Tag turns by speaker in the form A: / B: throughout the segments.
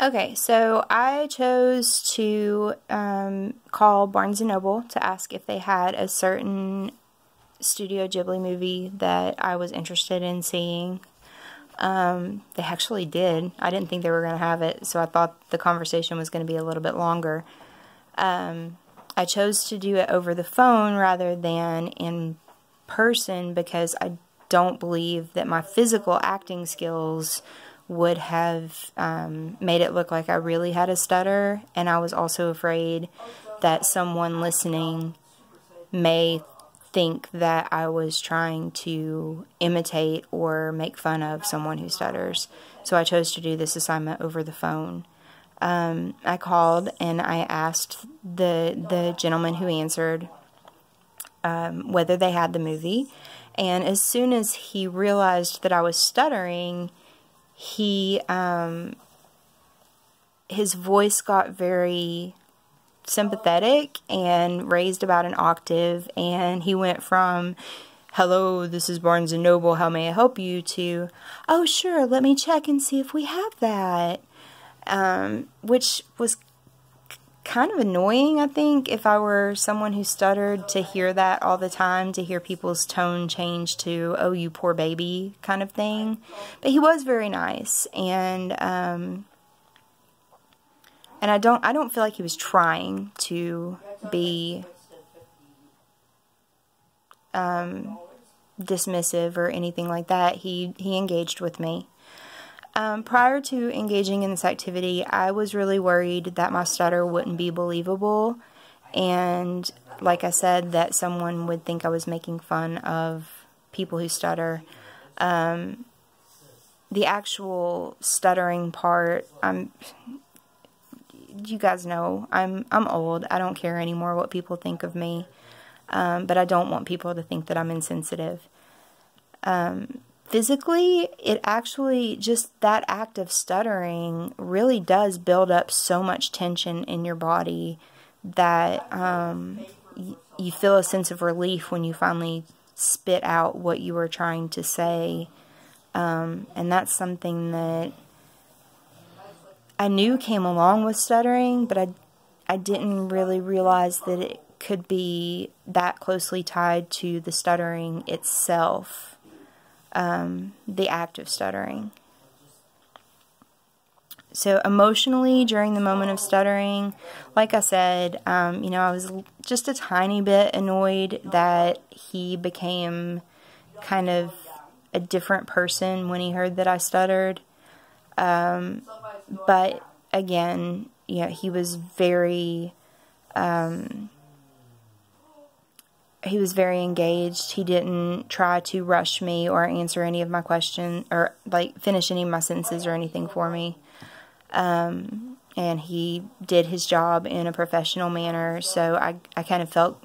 A: Okay, so I chose to call Barnes & Noble to ask if they had a certain Studio Ghibli movie that I was interested in seeing. They actually did. I didn't think they were going to have it, so I thought the conversation was going to be a little bit longer. I chose to do it over the phone rather than in person because I don't believe that my physical acting skills would have made it look like I really had a stutter, and I was also afraid that someone listening may think that I was trying to imitate or make fun of someone who stutters. So I chose to do this assignment over the phone. I called and I asked the gentleman who answered whether they had the movie, and as soon as he realized that I was stuttering, his voice got very sympathetic and raised about an octave, and he went from, "Hello, this is Barnes & Noble, how may I help you?" to, "Oh, sure, let me check and see if we have that," which was kind of annoying, I think, if I were someone who stuttered, to hear that all the time, to hear people's tone change to, "Oh, you poor baby," kind of thing. But he was very nice, and I don't feel like he was trying to be dismissive or anything like that. He engaged with me. Prior to engaging in this activity, I was really worried that my stutter wouldn't be believable, and like I said, that someone would think I was making fun of people who stutter. The actual stuttering part, you guys know, I'm old. I don't care anymore what people think of me, but I don't want people to think that I'm insensitive. Physically, it actually, just that act of stuttering really does build up so much tension in your body that you feel a sense of relief when you finally spit out what you were trying to say. And that's something that I knew came along with stuttering, but I didn't really realize that it could be that closely tied to the stuttering itself. The act of stuttering. So emotionally, during the moment of stuttering, like I said, I was just a tiny bit annoyed that he became kind of a different person when he heard that I stuttered. But again, he was very engaged. He didn't try to rush me or answer any of my questions or finish any of my sentences or anything for me. And he did his job in a professional manner, so I kind of felt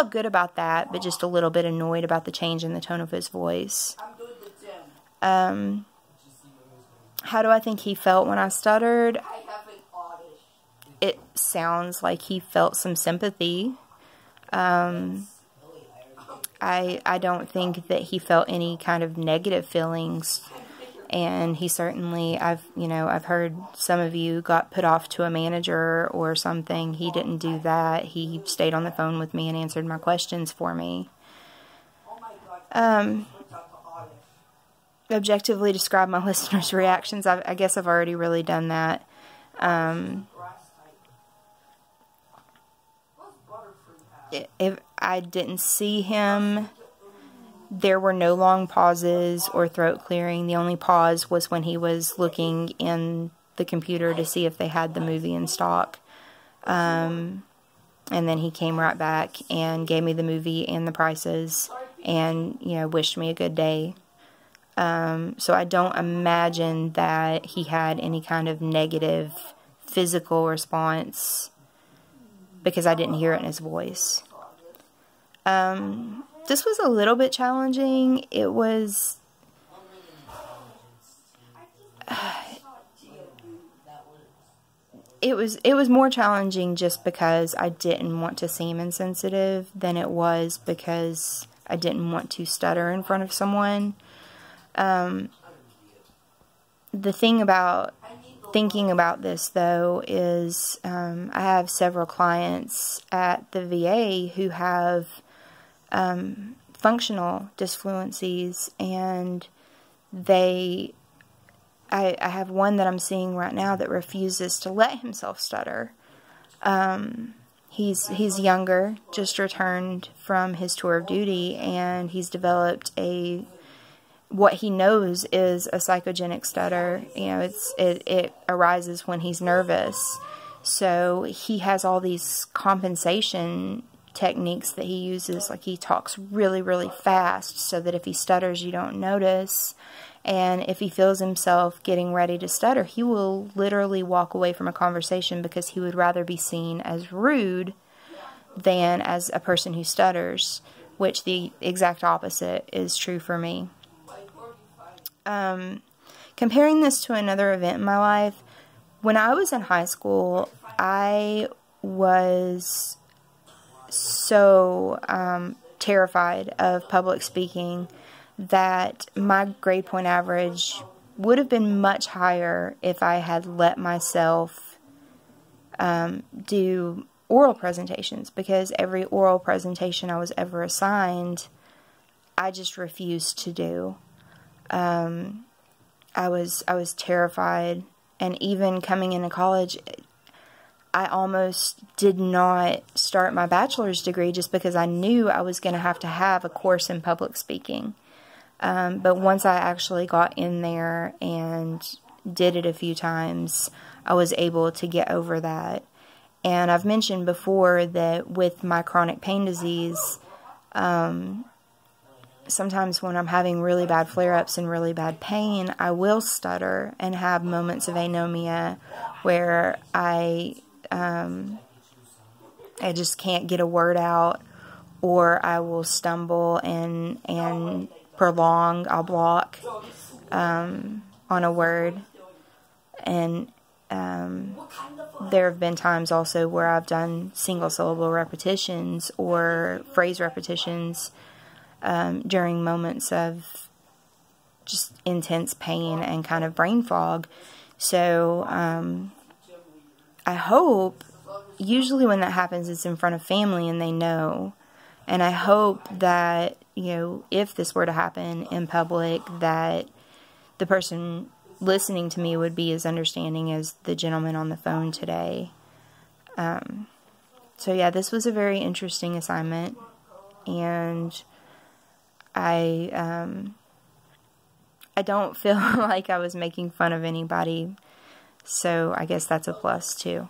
A: good about that, but just a little bit annoyed about the change in the tone of his voice. How do I think he felt when I stuttered? It sounds like he felt some sympathy. I don't think that he felt any kind of negative feelings, and he certainly, I've heard some of you got put off to a manager or something. He didn't do that. He stayed on the phone with me and answered my questions for me. Objectively describe my listeners' reactions. I guess I've already really done that. If I didn't see him, there were no long pauses or throat clearing. The only pause was when he was looking in the computer to see if they had the movie in stock. And then he came right back and gave me the movie and the prices and, wished me a good day. So I don't imagine that he had any kind of negative physical response, because I didn't hear it in his voice. This was a little bit challenging. It was more challenging just because I didn't want to seem insensitive than it was because I didn't want to stutter in front of someone. The thing about thinking about this, though, is I have several clients at the VA who have functional disfluencies, and I have one that I'm seeing right now that refuses to let himself stutter. He's younger, just returned from his tour of duty, and he's developed what he knows is a psychogenic stutter. You know, it arises when he's nervous. So he has all these compensation techniques that he uses. Like, he talks really, really fast so that if he stutters, you don't notice. And if he feels himself getting ready to stutter, he will literally walk away from a conversation because he would rather be seen as rude than as a person who stutters, which the exact opposite is true for me. Comparing this to another event in my life, when I was in high school, I was so terrified of public speaking that my grade point average would have been much higher if I had let myself do oral presentations, because every oral presentation I was ever assigned, I just refused to do. I was terrified, and even coming into college, I almost did not start my bachelor's degree just because I knew I was going to have a course in public speaking. But once I actually got in there and did it a few times, I was able to get over that. And I've mentioned before that with my chronic pain disease, sometimes when I'm having really bad flare-ups and really bad pain, I will stutter and have moments of anomia where I just can't get a word out, or I will stumble and prolong, I'll block on a word. And there have been times also where I've done single syllable repetitions or phrase repetitions during moments of just intense pain and kind of brain fog. So I hope, usually when that happens, it's in front of family and they know. And I hope that, you know, if this were to happen in public, that the person listening to me would be as understanding as the gentleman on the phone today. So yeah, this was a very interesting assignment, and I don't feel like I was making fun of anybody, so I guess that's a plus too.